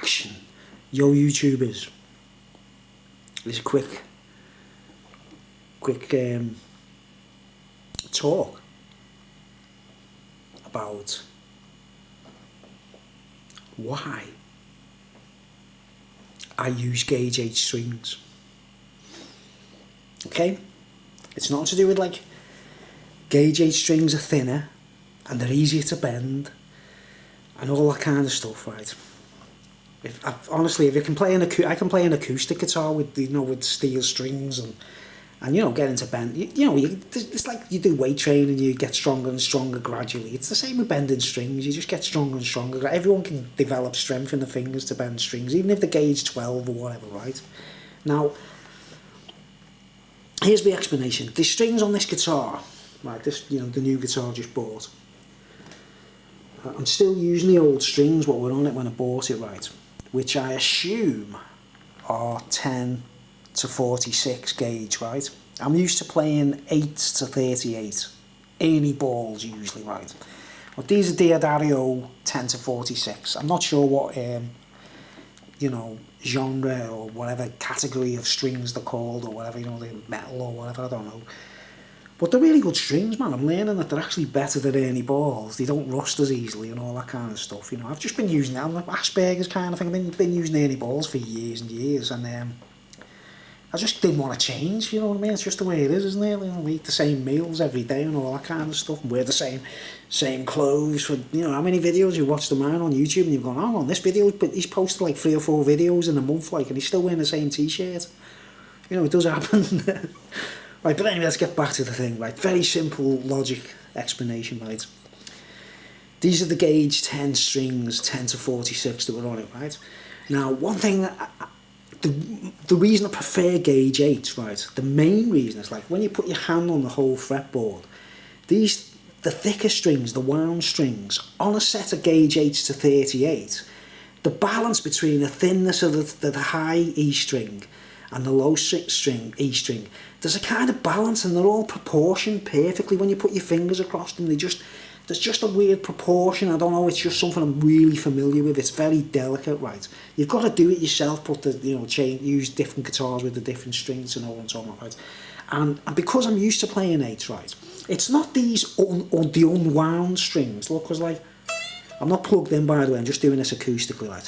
action, yo YouTubers, is a quick talk about why I use gauge 8 strings. Okay? It's nothing to do with like gauge 8 strings are thinner and they're easier to bend and all that kind of stuff, right? Honestly, if you can play I can play an acoustic guitar with, you know, with steel strings and you know, get into bend. It's like you do weight training, you get stronger and stronger gradually. It's the same with bending strings. You just get stronger and stronger. Everyone can develop strength in the fingers to bend strings, even if they're gauge 12 or whatever, right? Now, here's the explanation. The strings on this guitar, right? This, you know, the new guitar I just bought. I'm still using the old strings what were on it when I bought it, right? Which I assume are 10 to 46 gauge, right? I'm used to playing 8 to 38, any balls usually, right? But these are D'Addario 10 to 46. I'm not sure what, you know, genre or whatever category of strings they're called or whatever, you know, they're metal or whatever, I don't know. But they're really good strings, man. I'm learning that they're actually better than any balls. They don't rust as easily and all that kind of stuff, you know. I've just been using them, like Asperger's kind of thing. I've been using any balls for years and years, and I just didn't want to change, you know what I mean? It's just the way it is, isn't it? You know, we eat the same meals every day and all that kind of stuff, and wear the same clothes for, you know, how many videos you watched of mine on YouTube and you've gone, oh, on this video, but he's posted like 3 or 4 videos in a month, like, and he's still wearing the same t-shirt. You know, it does happen. Right, but anyway, let's get back to the thing, right? Very simple logic explanation, right? These are the gauge 10 strings, 10 to 46 that were on it, right? Now, one thing, the reason I prefer gauge 8, right? The main reason is like when you put your hand on the whole fretboard, the thicker strings, the wound strings, on a set of gauge 8s to 38, the balance between the thinness of the high E string and the low string, E string, there's a kind of balance and they're all proportioned perfectly. When you put your fingers across them, there's just a weird proportion. I don't know, it's just something I'm really familiar with. It's very delicate, right? You've got to do it yourself, use different guitars with the different strings and all and so on, right? And because I'm used to playing 8s, right, it's not these the unwound strings. Look, because like, I'm not plugged in, by the way, I'm just doing this acoustically, right?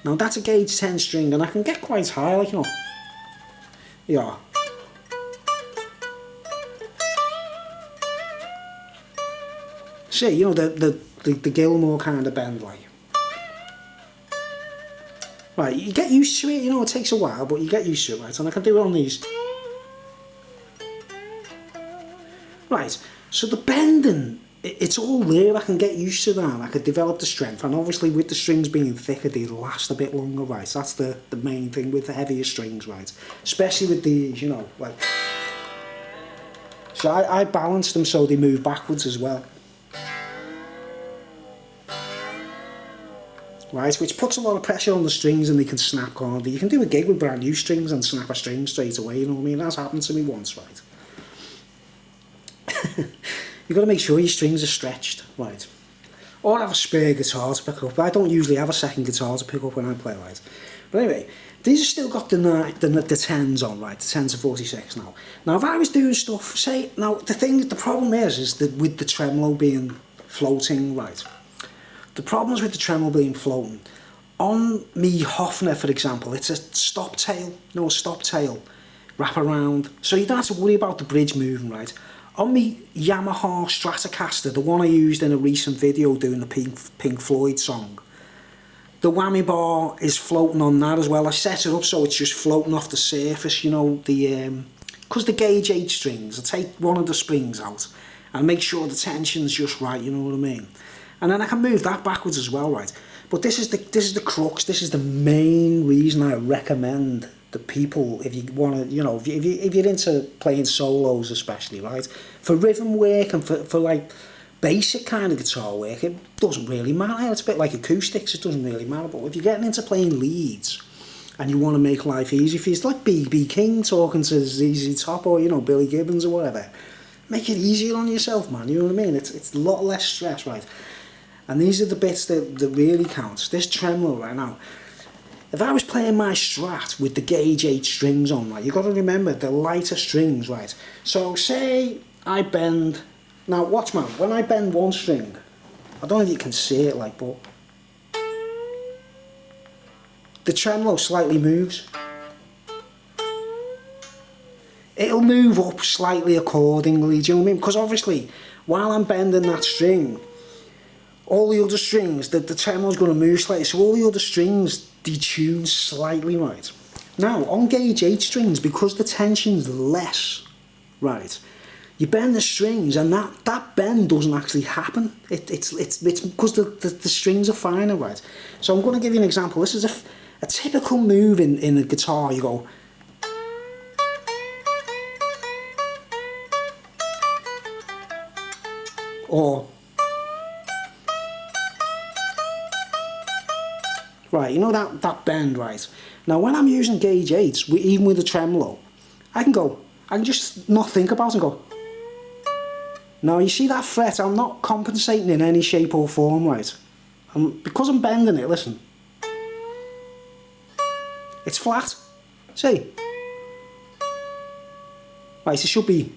Now that's a gauge 10 string and I can get quite high, like, you know. Yeah. See, you know, the Gilmour kind of bend, like. Right, you get used to it, you know, it takes a while, but you get used to it, right? And I can do it on these. Right, so the bending, it's all there. I can get used to that. I could develop the strength, and obviously with the strings being thicker, they last a bit longer, right? That's the main thing with the heavier strings, right? Especially with these, you know, like. So I balance them so they move backwards as well. Right, which puts a lot of pressure on the strings and they can snap harder. You can do a gig with brand new strings and snap a string straight away, you know what I mean? That's happened to me once, right? You've got to make sure your strings are stretched, right? Or have a spare guitar to pick up. I don't usually have a second guitar to pick up when I play, right? But anyway, these have still got the 10s on, right? The 10 to 46 now. Now, if I was doing stuff, say, now the problem is that with the tremolo being floating, right? The problems with the tremolo being floating, on me Hofner, for example, it's a stop tail, wrap around, so you don't have to worry about the bridge moving, right? On me Yamaha Stratocaster, the one I used in a recent video doing the Pink Floyd song, the whammy bar is floating on that as well. I set it up so it's just floating off the surface, you know, because the gauge 8 strings, I take one of the springs out and make sure the tension's just right, you know what I mean? And then I can move that backwards as well, right? But this is the crux. This is the main reason I recommend the people, if you want to, you know, if you're into playing solos especially, right? For rhythm work and for like basic kind of guitar work, it doesn't really matter. It's a bit like acoustics. It doesn't really matter. But if you're getting into playing leads and you want to make life easy for you, it's like B.B. King talking to ZZ Top or, you know, Billy Gibbons or whatever. Make it easier on yourself, man. You know what I mean? It's a lot less stress, right? And these are the bits that really counts. This tremolo right now. If I was playing my Strat with the gauge 8 strings on, right, you've got to remember the lighter strings, right? So say I bend, now watch man, when I bend one string, I don't know if you can see it like, but the tremolo slightly moves. It'll move up slightly accordingly, do you know what I mean? Because obviously, while I'm bending that string, all the other strings, the tremolo's going to move slightly, so all the other strings detune slightly, right? Now, on gauge 8 strings, because the tension's less, right, you bend the strings and that bend doesn't actually happen. It's because the strings are finer, right? So I'm going to give you an example. This is a typical move in a guitar. You go, or, right, you know that bend, right? Now when I'm using gauge 8s, even with the tremolo, I can just not think about it and go. Now you see that fret, I'm not compensating in any shape or form, right? Because I'm bending it, listen. It's flat, see? Right, it should be.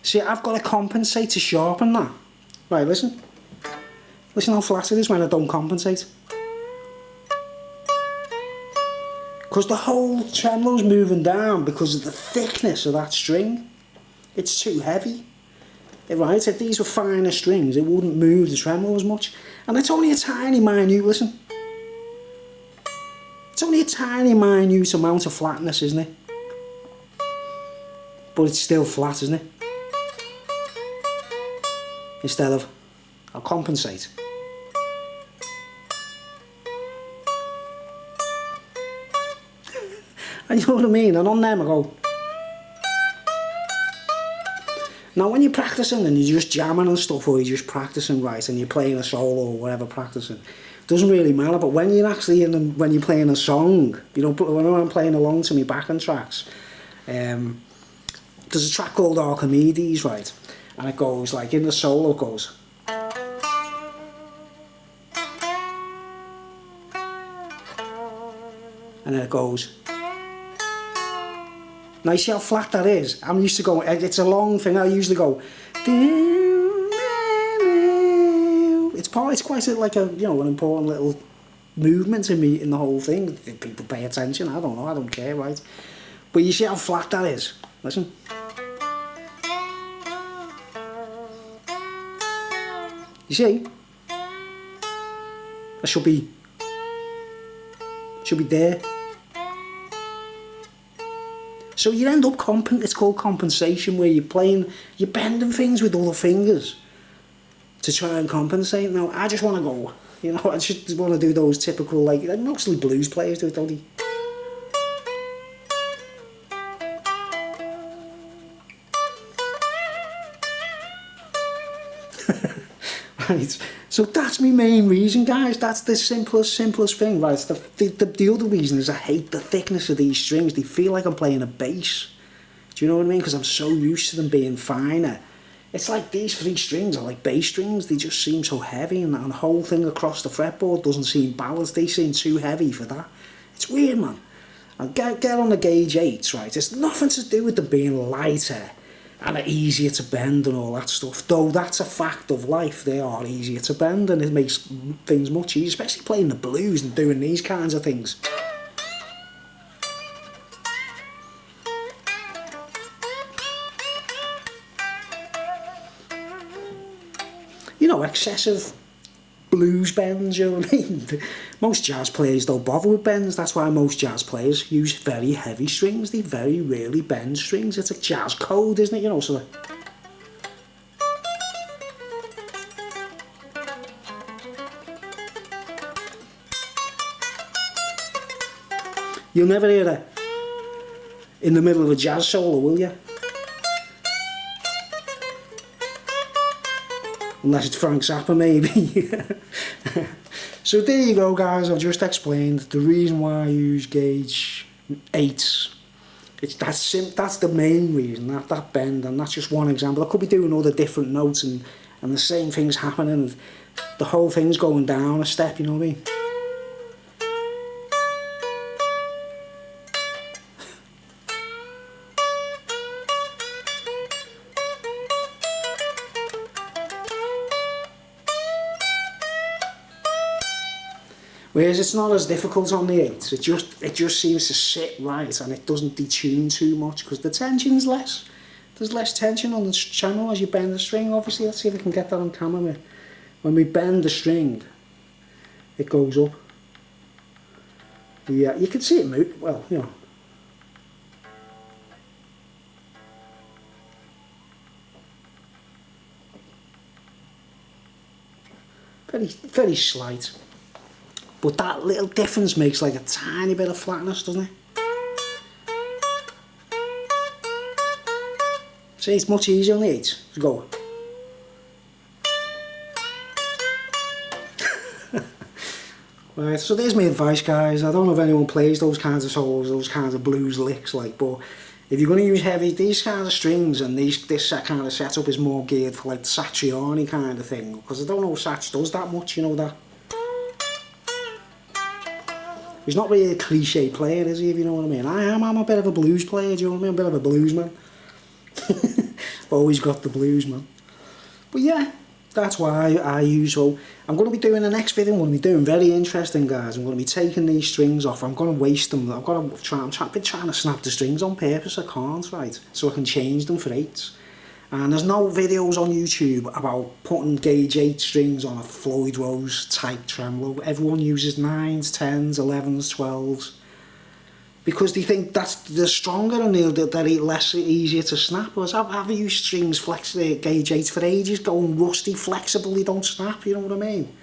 See, I've got to compensate to sharpen that. Right, listen. Listen how flat it is when I don't compensate. Because the whole tremolo's moving down because of the thickness of that string. It's too heavy. Right, if these were finer strings, it wouldn't move the tremolo as much. And it's only a tiny minute, listen. It's only a tiny minute amount of flatness, isn't it? But it's still flat, isn't it? Instead of, I'll compensate. And you know what I mean? And on them I go. Now when you're practicing and you're just jamming and stuff, or you're just practicing, right, and you're playing a solo or whatever, practicing, it doesn't really matter. But when you're actually when you're playing a song, you know, when I'm playing along to my backing tracks, there's a track called Archimedes, right, and it goes like, in the solo it goes, and then it goes. Now you see how flat that is? I'm used to going, it's a long thing, I usually go, it's quite like a, you know, an important little movement in the whole thing. If people pay attention, I don't know, I don't care, right? But you see how flat that is? Listen. You see? That should be there. So you end up it's called compensation, where you're bending things with other fingers to try and compensate. Now I just want to go, you know, I just want to do those typical, like mostly blues players do it, don't they? Right, so that's my main reason, guys. That's the simplest thing, right? The other reason is I hate the thickness of these strings. They feel like I'm playing a bass. Do you know what I mean? Because I'm so used to them being finer. It's like these 3 strings are like bass strings. They just seem so heavy, and the whole thing across the fretboard doesn't seem balanced. They seem too heavy for that. It's weird, man. And get on the gauge 8s, right? It's nothing to do with them being lighter and are easier to bend and all that stuff, though that's a fact of life. They are easier to bend, and it makes things much easier, especially playing the blues and doing these kinds of things. You know, excessive blues bends, you know what I mean? Most jazz players don't bother with bends. That's why most jazz players use very heavy strings. They very rarely bend strings. It's a jazz code, isn't it? You know, so you'll never hear that in the middle of a jazz solo, will you? Unless it's Frank Zappa, maybe. So there you go, guys. I've just explained the reason why I use gauge 8s That's the main reason, that bend, and that's just one example. I could be doing other different notes and the same thing's happening, and the whole thing's going down a step, you know what I mean? Whereas it's not as difficult on the 8s, it just seems to sit right, and it doesn't detune too much because the tension's less. There's less tension on the channel as you bend the string. Obviously, let's see if I can get that on camera. When we bend the string, it goes up. Yeah, you can see it move. Well, you know. Very slight. But that little difference makes like a tiny bit of flatness, doesn't it? See, it's much easier on the 8s. Let's go. Right, so there's my advice, guys. I don't know if anyone plays those kinds of solos, those kinds of blues licks, like, but if you're going to use these kinds of strings, and this kind of setup is more geared for like the Satriani kind of thing, because I don't know if Satch does that much, you know that. He's not really a cliche player, is he, if you know what I mean? I'm a bit of a blues player, do you know what I mean? I'm a bit of a blues man. Always got the blues, man. But yeah, that's why I use. So I'm going to be doing the next video. I'm going to be doing very interesting, guys. I'm going to be taking these strings off. I'm going to waste them. I've been trying to snap the strings on purpose. I can't, right? So I can change them for 8s. And there's no videos on YouTube about putting gauge 8 strings on a Floyd Rose type tremolo. Everyone uses 9s, 10s, 11s, 12s. Because they think they're stronger and they're less easier to snap. Whereas I've used strings gauge 8s for ages, going rusty, flexible, they don't snap, you know what I mean?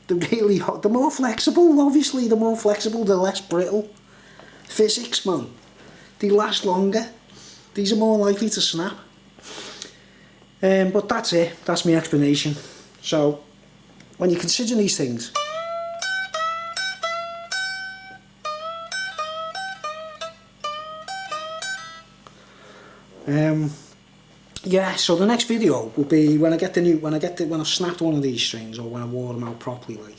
They're really hot. They're more flexible, obviously, they're more flexible, they're less brittle. Physics, man. They last longer. These are more likely to snap. But that's it, that's my explanation. So, when you consider these things, yeah, so the next video will be when I've snapped one of these strings, or when I wore them out properly, like.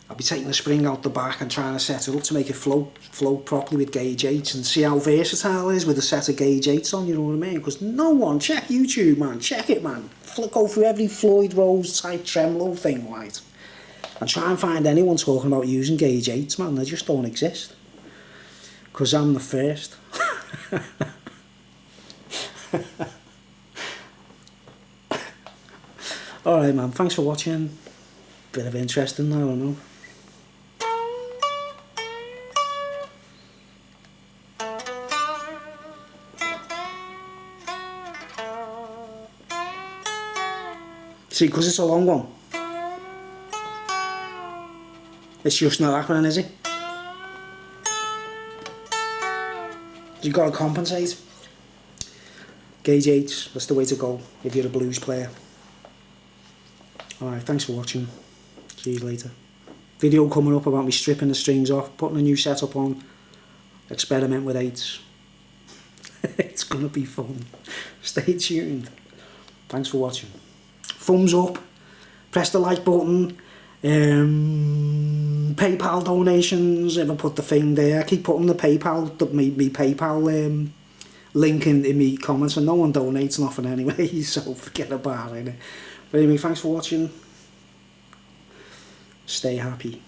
I'll be taking the spring out the back and trying to set it up to make it float properly with gauge 8s, and see how versatile it is with a set of gauge 8s on, you know what I mean? Because no one, check YouTube, man, check it, man. Go through every Floyd Rose type tremolo thing, right? And try and find anyone talking about using gauge 8s, man. They just don't exist. Because I'm the first. Alright, man, thanks for watching. Bit of interesting, I don't know. See, because it's a long one, it's just not happening, is it? You've got to compensate. Gauge 8s, that's the way to go if you're a blues player. Alright, thanks for watching. See you later. Video coming up about me stripping the strings off, putting a new setup on, experiment with 8s. It's gonna be fun. Stay tuned. Thanks for watching. Thumbs up, press the like button, PayPal donations, if I put the thing there. I keep putting the PayPal, me PayPal link in me comments, and no one donates nothing anyway, so forget about it. But anyway, thanks for watching. Stay happy.